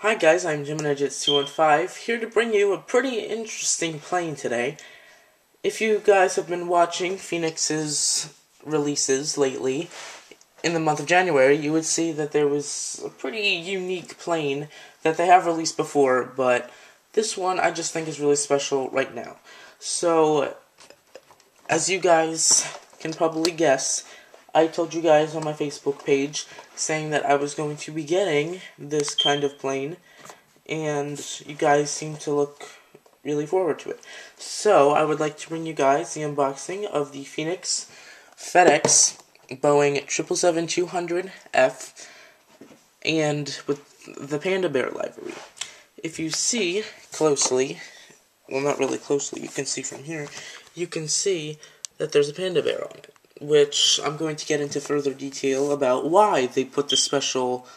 Hi guys, I'm Gemini 215 here to bring you a pretty interesting plane today. If you guys have been watching Phoenix's releases lately, in the month of January, you would see that there was a pretty unique plane that they have released before, but this one I just think is really special right now. So, as you guys can probably guess, I told you guys on my Facebook page saying that I was going to be getting this kind of plane, and you guys seem to look really forward to it. So, I would like to bring you guys the unboxing of the Fedex Boeing 777-200F, and with the Panda Bear livery. If you see closely, well, not really closely, you can see from here, you can see that there's a Panda Bear on it, which I'm going to get into further detail about why they put the special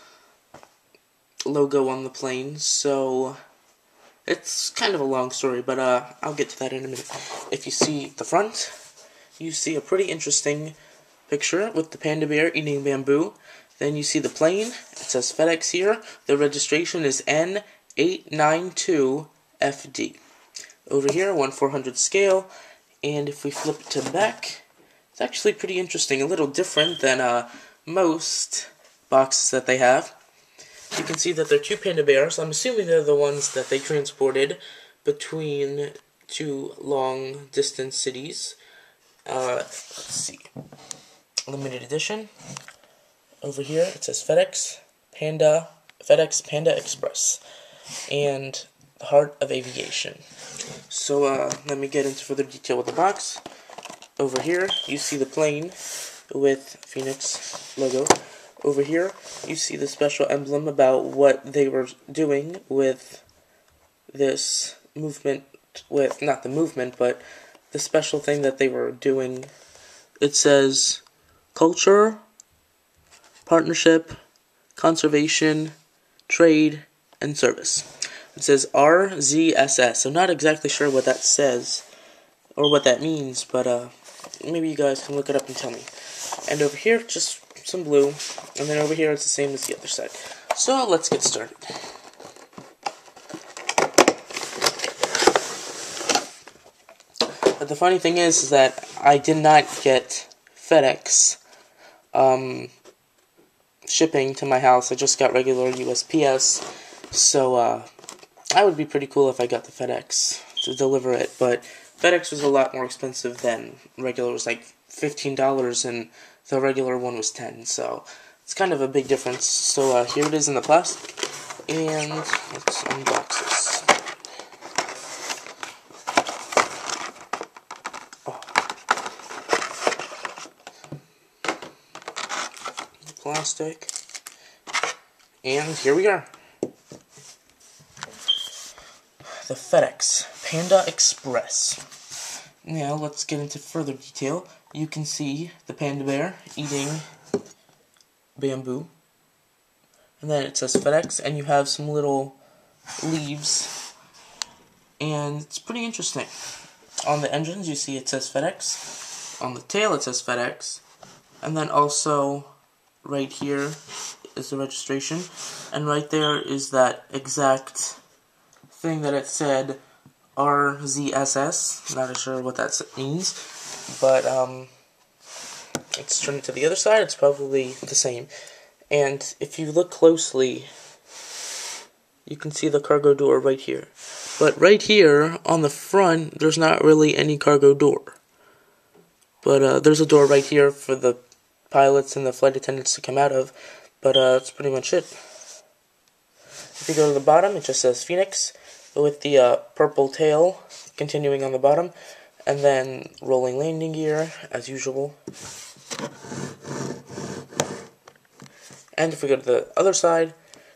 logo on the plane. So it's kind of a long story, but I'll get to that in a minute. If you see the front, you see a pretty interesting picture with the Panda Bear eating bamboo. Then you see the plane. It says FedEx here. The registration is N892FD. Over here, 1/400 scale. And if we flip it to the back, it's actually pretty interesting. A little different than most boxes that they have. You can see that they're two Panda Bears. I'm assuming they're the ones that they transported between two long-distance cities. Let's see. Limited edition. Over here, it says FedEx Panda Express, and the heart of aviation. So, let me get into further detail with the box. Over here, you see the plane with Phoenix logo. Over here, you see the special emblem about what they were doing with this movement, not the movement, but the special thing that they were doing. It says culture, partnership, conservation, trade, and service. It says RZSS, so not exactly sure what that says, or what that means, but maybe you guys can look it up and tell me. And over here, just some blue, and then over here it's the same as the other side. So let's get started. But the funny thing is that I did not get FedEx shipping to my house. I just got regular USPS, so I would be pretty cool if I got the FedEx to deliver it, but FedEx was a lot more expensive than regular. It was like $15, and the regular one was $10, so it's kind of a big difference. So here it is in the plastic, and let's unbox this. Oh. The plastic, and here we are. The FedEx Panda Express. Now let's get into further detail. You can see the Panda Bear eating bamboo, and then it says FedEx, and you have some little leaves, and it's pretty interesting. On the engines, you see it says FedEx. On the tail, it says FedEx, and then also right here is the registration, and right there is that exact thing that it said RZSS. Not sure what that means, but let's turn it to the other side. It's probably the same. And if you look closely, you can see the cargo door right here. But right here on the front, there's not really any cargo door. But there's a door right here for the pilots and the flight attendants to come out of. But that's pretty much it. If you go to the bottom, it just says Phoenix, with the purple tail continuing on the bottom, and then rolling landing gear as usual. And if we go to the other side,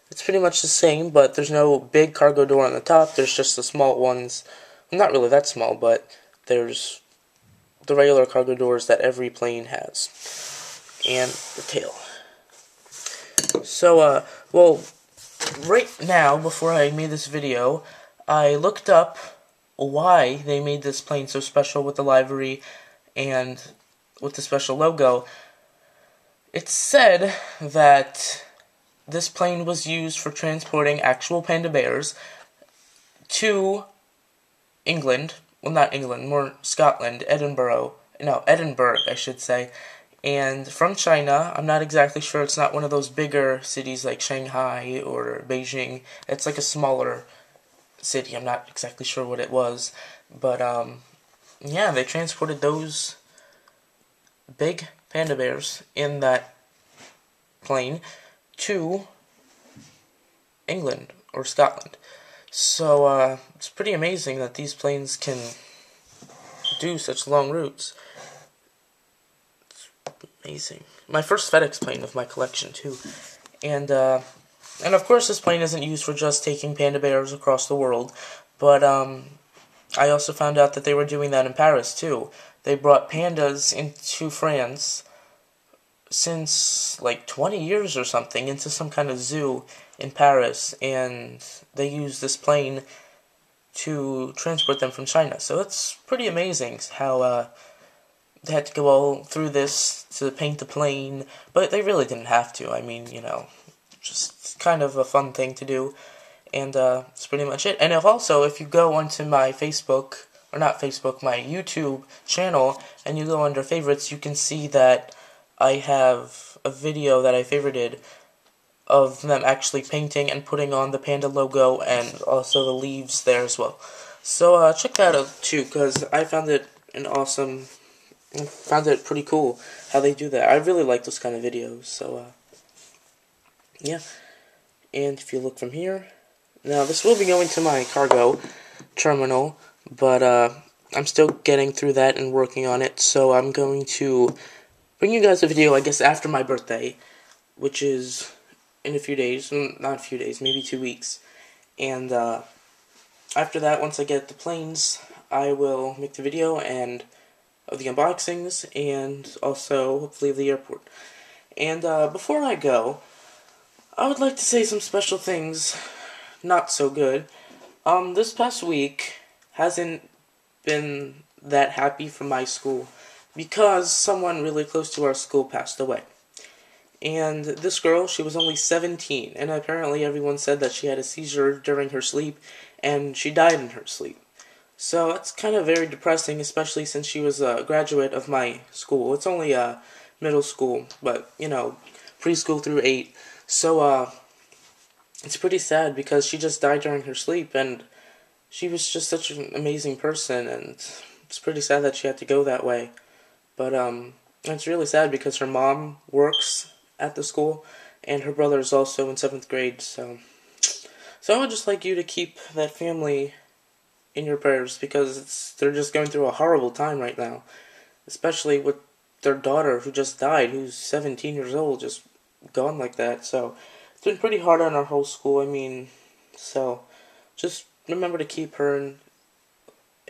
it's pretty much the same, but there's no big cargo door on the top. There's just the small ones. Not really that small, but there's the regular cargo doors that every plane has, and the tail. So well, right now, before I made this video, I looked up why they made this plane so special with the livery and with the special logo. It said that this plane was used for transporting actual panda bears to England. Well, not England, more Scotland, Edinburgh, I should say. And from China, I'm not exactly sure, it's not one of those bigger cities like Shanghai or Beijing. It's like a smaller city, I'm not exactly sure what it was. But, yeah, they transported those big panda bears in that plane to England or Scotland. So, it's pretty amazing that these planes can do such long routes. Amazing. My first Fedex plane of my collection, too. And of course this plane isn't used for just taking panda bears across the world, but I also found out that they were doing that in Paris, too. They brought pandas into France since, like, 20 years or something, into some kind of zoo in Paris, and they used this plane to transport them from China. So it's pretty amazing how they had to go all through this to paint the plane, but they really didn't have to. I mean, you know, just kind of a fun thing to do, and that's pretty much it. And if you go onto my Facebook, or not Facebook, my YouTube channel, and you go under favorites, you can see that I have a video that I favorited of them actually painting and putting on the Panda logo, and also the leaves there as well. So check that out too, because I found it pretty cool how they do that. I really like those kind of videos, so, yeah. And if you look from here, now this will be going to my cargo terminal, but, I'm still getting through that and working on it, so I'm going to bring you guys a video, I guess, after my birthday, which is in a few days, not a few days, maybe 2 weeks, and, after that, once I get the planes, I will make the video of the unboxings, and also, hopefully, the airport. And, before I go, I would like to say some special things, not so good. This past week hasn't been that happy for my school, because someone really close to our school passed away. And this girl, she was only 17, and apparently everyone said that she had a seizure during her sleep, and she died in her sleep. So that's kind of very depressing, especially since she was a graduate of my school. It's only middle school, but, you know, preschool through 8. So, it's pretty sad because she just died during her sleep, and she was just such an amazing person, and it's pretty sad that she had to go that way. But, it's really sad because her mom works at the school, and her brother is also in 7th grade, so I would just like you to keep that family in your prayers, because they're just going through a horrible time right now, especially with their daughter who just died, who's 17 years old, just gone like that. So it's been pretty hard on our whole school. I mean, so just remember to keep her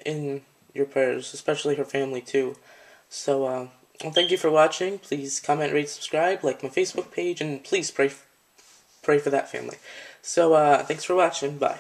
in your prayers, especially her family too. So well, thank you for watching. Please comment, rate, subscribe, like my Facebook page, and please pray for that family. So thanks for watching. Bye.